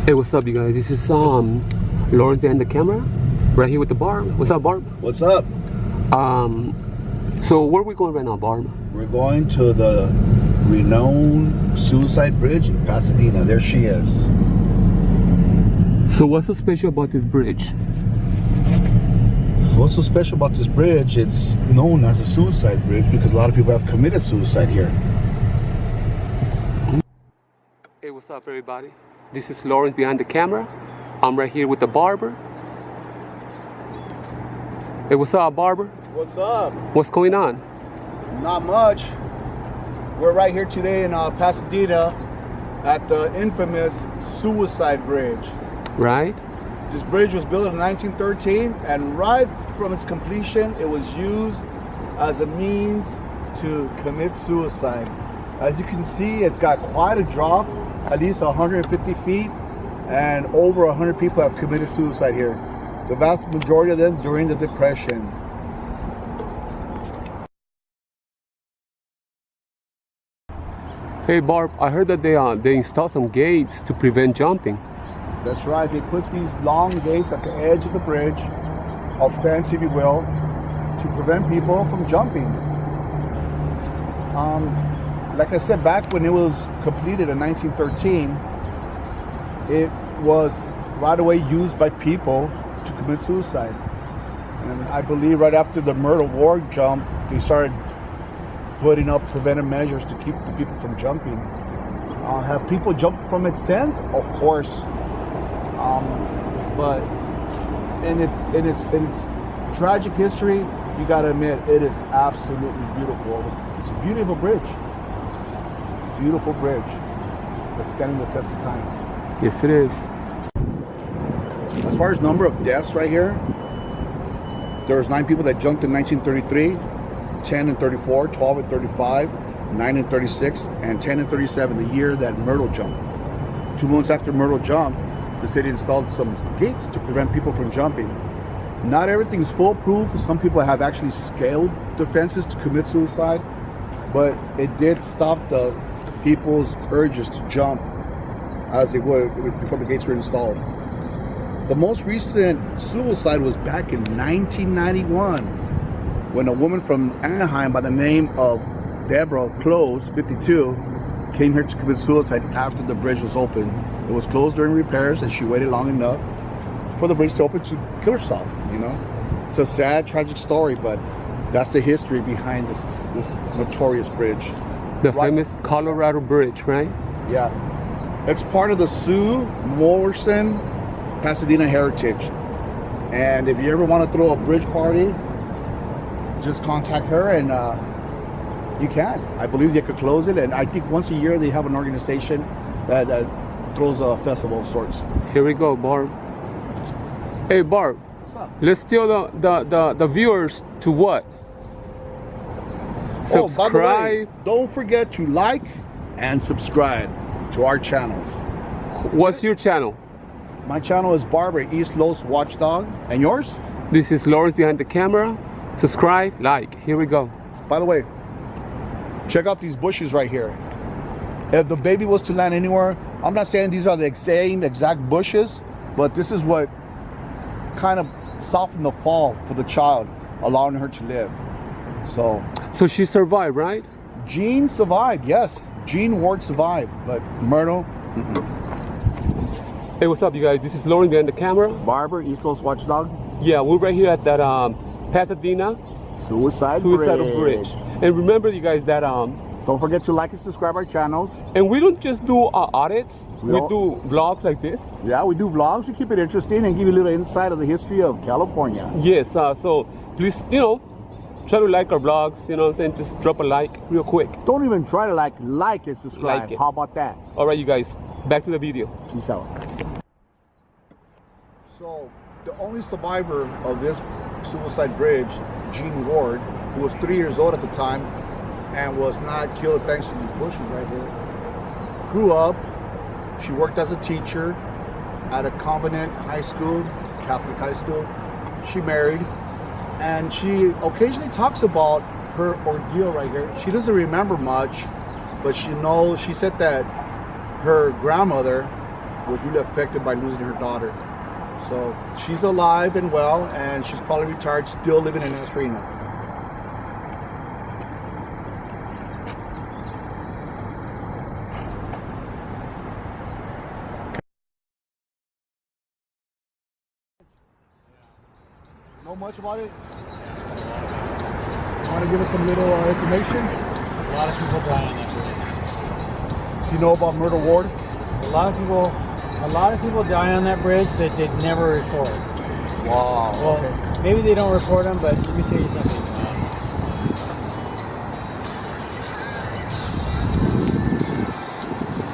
Hey, what's up, you guys? This is Lawrence behind the camera, right here with the Barb. What's up, Barb? What's up? So where are we going right now, Barb? We're going to the renowned Suicide Bridge in Pasadena. There she is. So what's so special about this bridge? What's so special about this bridge? It's known as a suicide bridge because a lot of people have committed suicide here. Hey, what's up, everybody? This is Lawrence behind the camera. I'm right here with the barber. Hey, what's up, barber? What's up? What's going on? Not much. We're right here today in Pasadena at the infamous Suicide Bridge. Right? This bridge was built in 1913, and right from its completion, it was used as a means to commit suicide. As you can see, it's got quite a drop, at least 150 feet, and over 100 people have committed suicide here. The vast majority of them during the Depression. Hey, Barb, I heard that they installed some gates to prevent jumping. That's right, they put these long gates at the edge of the bridge, a fence if you will, to prevent people from jumping. Like I said, back when it was completed in 1913, it was right away used by people to commit suicide. And I believe right after the Myrtle Ward jump, they started putting up preventive measures to keep the people from jumping. Have people jumped from it since? Of course. But in its tragic history, you gotta admit, it is absolutely beautiful. It's a beautiful bridge. Beautiful bridge that's standing the test of time. Yes, it is. As far as number of deaths right here, there was 9 people that jumped in 1933, 10 in 34, 12 in 35, 9 in 36, and 10 in 37, the year that Myrtle jumped. 2 months after Myrtle jumped, the city installed some gates to prevent people from jumping. Not everything's foolproof. Some people have actually scaled the fences to commit suicide, but it did stop the people's urges to jump as they would before the gates were installed. The most recent suicide was back in 1991 when a woman from Anaheim by the name of Deborah Close, 52, came here to commit suicide after the bridge was open. It was closed during repairs and she waited long enough for the bridge to open to kill herself, you know. It's a sad, tragic story, but that's the history behind this notorious bridge. The famous Colorado Bridge, right? Yeah. It's part of the Sue Morrison Pasadena heritage. And if you ever want to throw a bridge party, just contact her and you can. I believe they could close it, and I think once a year they have an organization that throws a festival of sorts. Here we go, Barb. Hey, Barb. Let's tell the viewers to what? Subscribe. Oh, by the way, don't forget to like and subscribe to our channels. What's your channel? My channel is Barber East Los Watchdog. And yours? This is Lawrence behind the camera. Subscribe, like. Here we go. By the way, check out these bushes right here. If the baby was to land anywhere, I'm not saying these are the same exact bushes, but this is what kind of softened the fall for the child, allowing her to live. So she survived, right? Jean survived, yes. Jean Ward survived, but Myrtle, Hey, what's up, you guys? This is Lawrence behind the camera. Barber, East Coast Watchdog. Yeah, we're right here at that Pasadena Suicidal Bridge. And remember, you guys, that don't forget to like and subscribe our channels. And we don't just do audits. We do vlogs like this. Yeah, we do vlogs. We keep it interesting and give you a little insight of the history of California. Yes, so please, try to like our vlogs, what I'm saying? Just drop a like real quick. Don't even try to like and subscribe. Like it. How about that? All right, you guys, back to the video. Peace out. So, the only survivor of this suicide bridge, Jean Ward, who was 3 years old at the time and was not killed thanks to these bushes right here, grew up. She worked as a teacher at a Covenant High School, Catholic high school. She married, and she occasionally talks about her ordeal right here. She doesn't remember much, but she said that her grandmother was really affected by losing her daughter. So she's alive and well, and she's probably retired, still living in Pasadena. Know much about it? Want to give us some little information? A lot of people die on that bridge. You know about Myrtle Ward? A lot of people die on that bridge that they never report. Wow. Well, okay. maybe they don't report them, but let me tell you something.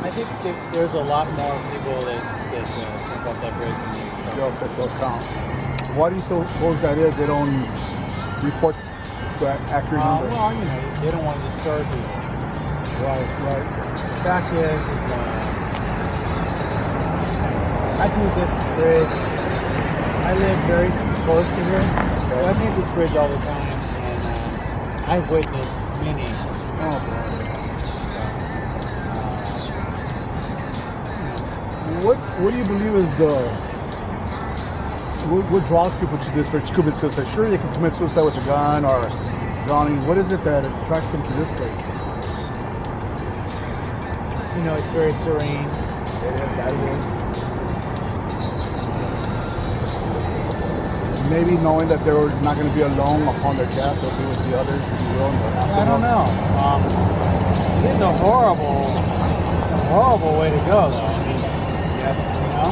I think there's a lot more people that jump off that bridge than They'll count. Why do you suppose that is? They don't report the accurate number. Well, you know, they don't want to disturb people. Right. The fact is I think this bridge, I live very close to here, so I think this bridge all the time, and I've witnessed many. Oh, what do you believe is what draws people to this bridge to commit suicide? Sure, they can commit suicide with a gun or drowning. What is it that attracts them to this place? You know, it's very serene. That is. Maybe knowing that they're not going to be alone upon their death, they'll be with the others. I don't know. It's a horrible way to go, though. I mean, yes, you know.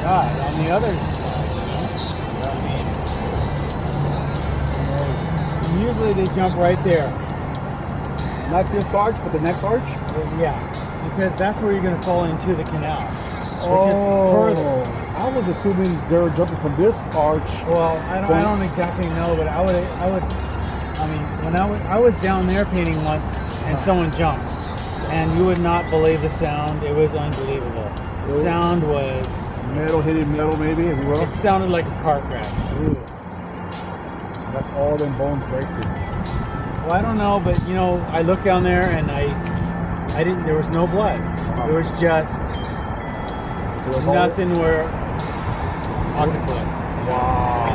God, on the other side, I mean, usually they jump right there. Not this arch, but the next arch? Yeah, because that's where you're going to fall into the canal, which is further. I was assuming they were jumping from this arch. Well, I don't exactly know, but I mean, when I was down there painting once, and someone jumped, and you would not believe the sound. It was unbelievable. The sound was metal hitting metal, maybe, if you will. It sounded like a car crash. Ooh. That's all them bones breaking. Well, I don't know, but you know, I looked down there and I didn't. There was no blood. There was just nothing where octopus. Wow.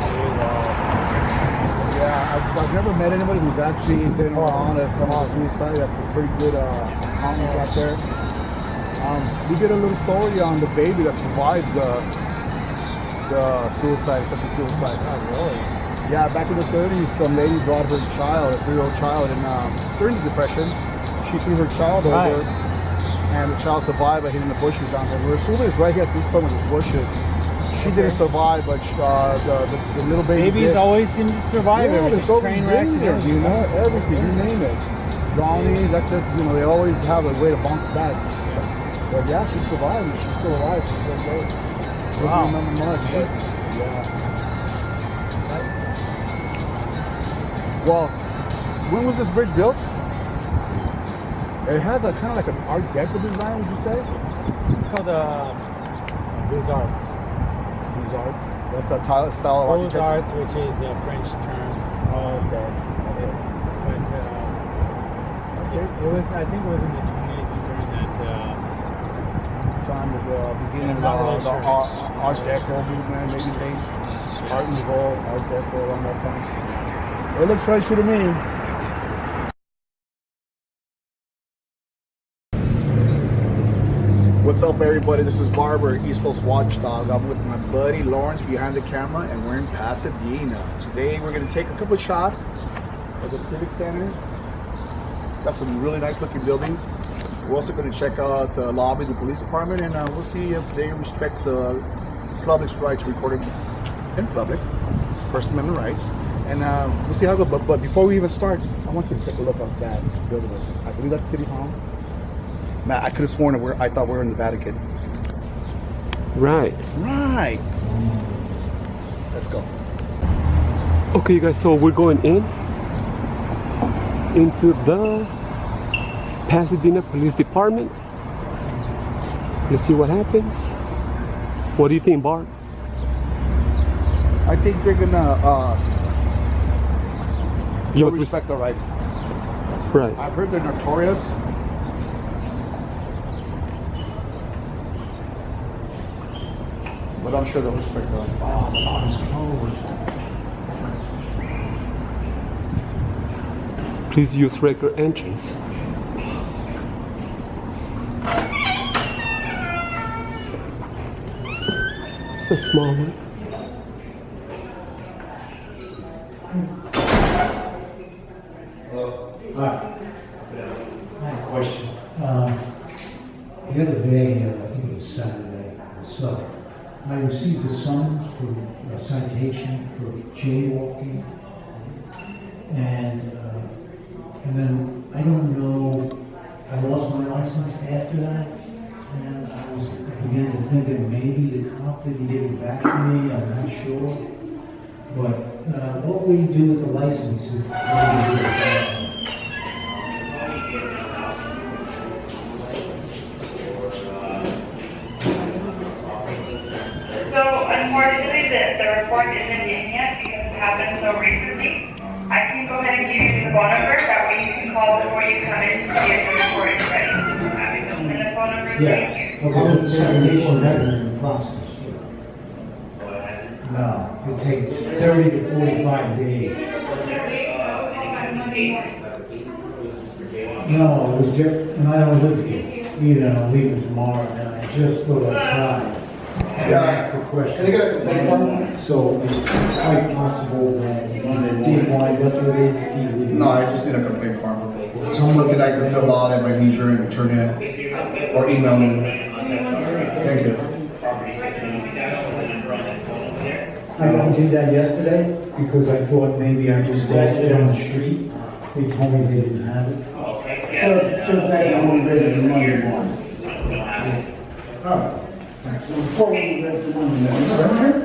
Yeah, I've never met anybody who's actually been around at some suicide. That's a pretty good comment out there. We did a little story on the baby that survived the suicide, attempted suicide. Oh, really? Yeah, back in the 30s, some lady brought her child, a 3-year-old child, and during the Depression, she threw her child over, and the child survived by hitting the bushes down there. We're assuming it's right here at this point with the bushes. She didn't survive, but the little baby babies did. always seem to survive everything. Train wrecks and everything. You know, everything, you name it. Drowning, that's it. You know, they always have a way to bounce back. But yeah, she survived. She's still alive. She's still great. Wow. Doesn't remember much, but yeah. Well, when was this bridge built? It has a kind of like an Art Deco design, would you say? It's called Beaux-Arts. Beaux-Arts? That's a style of architecture? Beaux-Arts, which is a French term. Oh, okay. But it was, I think it was in the 20s during that time of the beginning of really the Art Deco movement, maybe late Art Nouveau, Art Deco around that time. It looks right to me. What's up, everybody? This is Barber, East Coast Watchdog. I'm with my buddy Lawrence behind the camera, and we're in Pasadena. Today, we're going to take a couple of shots of the Civic Center. Got some really nice looking buildings. We're also going to check out the lobby of the police department, and we'll see if they respect the public's right to record in public, First Amendment rights. And we'll see how it goes. But before we even start, I want you to take a look at that building. I believe that's City Hall. Man, I could have sworn that I thought we were in the Vatican. Right. Right. Let's go. Okay, guys, so we're going into the Pasadena Police Department. Let's see what happens. What do you think, Bart? I think they're gonna respect our rights. Right. I've heard they're notorious But I'm sure they'll respect that. Oh, the lobby's closed. Please use regular entrance. It's a small one. Hi. I have a question. The other day, I think it was Saturday, so I received a summons for a citation for jaywalking, and then I don't know. I lost my license after that, and I began to think that maybe the cop didn't give it back to me. I'm not sure, but what will you do with the license if you give it back to me? So unfortunately, the report isn't in yet because it happened so recently. I can go ahead and give you the phone number. That way you can call before you come in to see if the report is ready. And the phone number is right here. Okay, the citation hasn't been processed yet. No, it takes 30 to 45 days. No, it was just, and I don't live here either, and I'm leaving tomorrow, and I just thought I'd try. And ask the question. Can I get a complaint form? So it's quite possible that he didn't wind up with it. No, I just need a complaint form. Someone Something I can fill out at my leisure and turn in, or email me. Thank you. I did that yesterday because I thought maybe I just dashed it on the street. They told me they didn't have it. So that I'm only ready to Monday morning. All right. So before we get to Monday morning,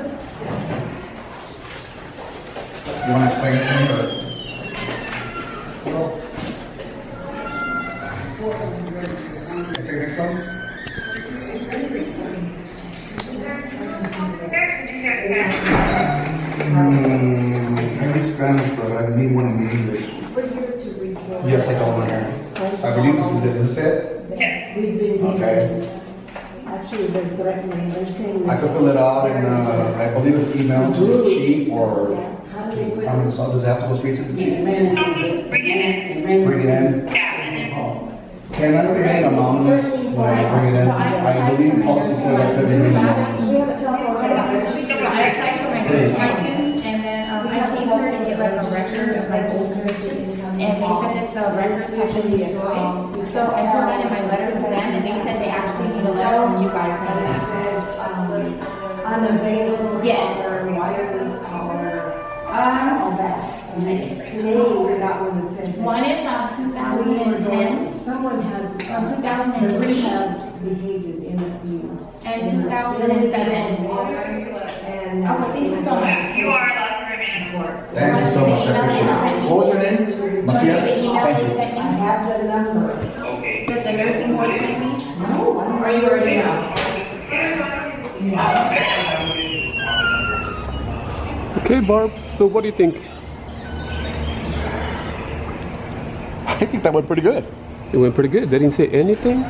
you want to explain it to me, or? Take the next one? Maybe Spanish, but I need one in English. Yes, I got one here. I believe this is it? Yes. Okay. Actually, they're threatening, they're saying. I could fill it out and I believe it's emailed to the chief or How do they put does it have to go straight to the chief? Bring it in. Bring it in. Yeah, and then Can I remain anonymous when I bring it in? I believe policy says I could remain anonymous. We have a telephone. So I applied for my driver's license, and then I came here to get like a record of my description, and they said that the records have been destroyed. So I provided my letter to them, and they said they actually need a letter from you guys saying And it that. says, unavailable. Yes. Or wireless caller, all that. And then today we got one that said. One is 2010, Someone has. 2003. Have behaved in a. and 2007. And. Okay, thank you so much. you are allowed to remain in court. Thank you so much, I appreciate it. What was your name? Macias? The email Thank they you. sent I me, have the number. that the nursing board sent me, No, I don't. or you already know? Okay, Barb. So what do you think? I think that went pretty good. It went pretty good. They didn't say anything.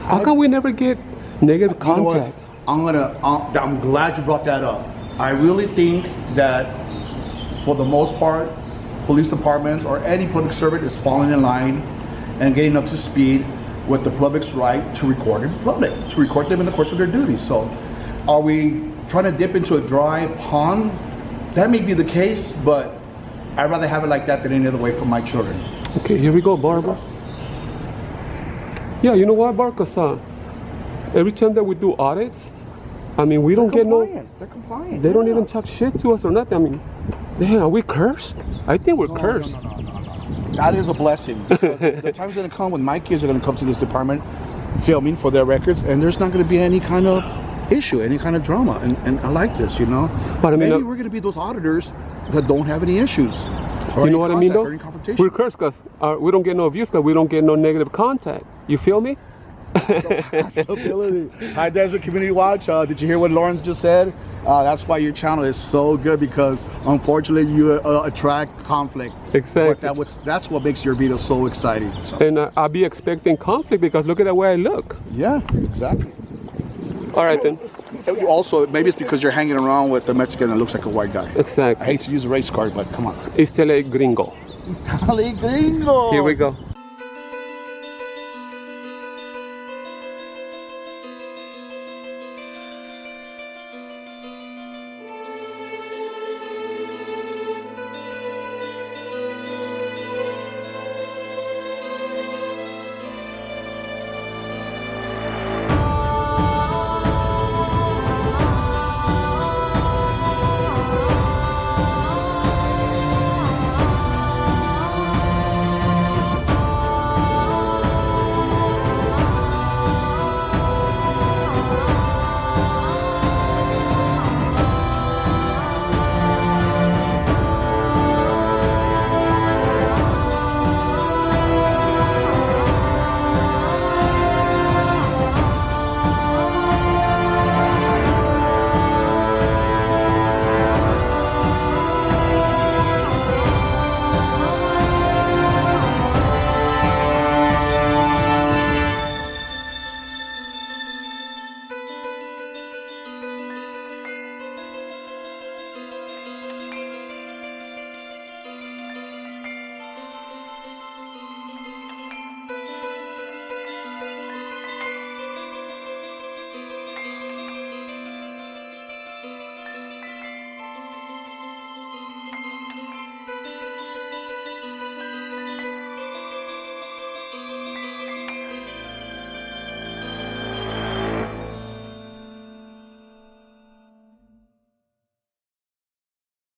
How come we never get negative You know what? contact? I'm glad you brought that up. I really think that for the most part, police departments or any public servant is falling in line and getting up to speed with the public's right to record in public, to record them in the course of their duties. So are we trying to dip into a dry pond? That may be the case, but I'd rather have it like that than any other way for my children. Okay, here we go, Barbara. Yeah, you know what, Barbara? 'Cause, every time that we do audits, I mean, we don't get no. They're compliant. They don't even talk shit to us or nothing. I mean, damn, are we cursed? I think we're cursed. No. That is a blessing. The time's gonna come when my kids are gonna come to this department filming for their records, and there's not gonna be any kind of issue, any kind of drama. And I like this, you know. But I mean, maybe we're gonna be those auditors that don't have any issues. Or You any know what I mean, contact though? or any confrontation. We're cursed because we don't get no views because we don't get no negative contact. You feel me? Possibility. Hi, Desert Community Watch. Did you hear what Lawrence just said? That's why your channel is so good, because unfortunately you attract conflict. Exactly. But that's what makes your video so exciting. So. And I'll be expecting conflict because look at the way I look. Yeah, exactly. All right then. Also, maybe it's because you're hanging around with the Mexican that looks like a white guy. I Exactly. hate to use a race card, but come on. It's tele gringo. Gringo. Here we go.